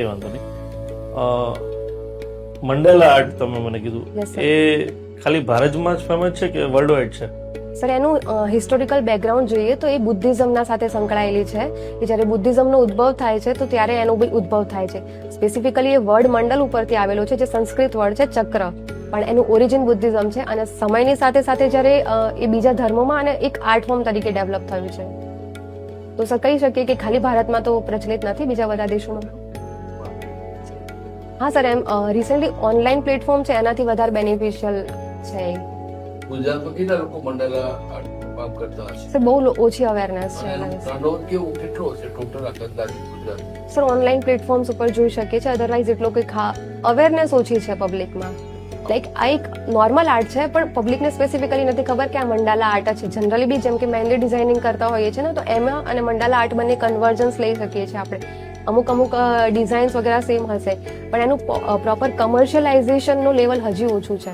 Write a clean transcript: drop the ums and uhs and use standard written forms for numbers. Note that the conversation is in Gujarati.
વાંધો નહીં. મંડેલા આર્ટ તમે મને કીધું, Yes, sir. એ ખાલી ભારતમાં જ ફેમસ છે કે વર્લ્ડ વાઇડ છે? સર, એનું હિસ્ટોરિકલ બેકગ્રાઉન્ડ જોઈએ તો એ બુદ્ધિઝમના સાથે સંકળાયેલી છે કે જ્યારે બુદ્ધિઝમનો ઉદ્ભવ થાય છે તો ત્યારે એનો બી ઉદ્ભવ થાય છે. સ્પેસિફિકલી એ વર્ડ મંડલ ઉપરથી આવેલો છે, જે સંસ્કૃત વર્ડ છે ચક્ર, પણ એનું ઓરિજિન બુદ્ધિઝમ છે. અને સમયની સાથે સાથે જ્યારે એ બીજા ધર્મોમાં અને એક આર્ટ ફોર્મ તરીકે ડેવલપ થયું છે. તો સર કહી શકીએ કે ખાલી ભારતમાં તો પ્રચલિત નથી, બીજા બધા દેશોમાં. હા સર, એમ રિસેન્ટલી ઓનલાઈન પ્લેટફોર્મ છે એનાથી વધારે બેનિફિશિયલ છે. ગુજરાતમાં કેટલા લોકો મંડલા આર્ટ કામ કરતા હશે? સર, બહુ ઓછી અવેરનેસ છે અને એના વિશે. ટર્નઓવર કેવું કેટલો હશે ટોટલ આખા અંદાજિત ગુજરાત? સર, ઓનલાઈન પ્લેટફોર્મ્સ ઉપર જોઈ શકીએ છીએ, અધરવાઇઝ એટલો કંઈ અવેરનેસ ઓછી છે પબ્લિકમાં. લાઈક આ એક નોર્મલ આર્ટ છે, પણ પબ્લિકને સ્પેસિફિકલી નથી ખબર કે આ મંડાલા આર્ટ છે. જનરલી બી જેમ કે મહેંદી ડિઝાઇનિંગ કરતા હોઈએ છીએ ને, તો એમાં અને મંડાલા આર્ટ બંને કન્વર્જન્સ લઈ શકીએ છીએ આપણે. અમુક ડિઝાઇન્સ વગેરે સેમ હશે, પણ એનું પ્રોપર કમર્શિયલાઇઝેશનનું લેવલ હજી ઓછું છે.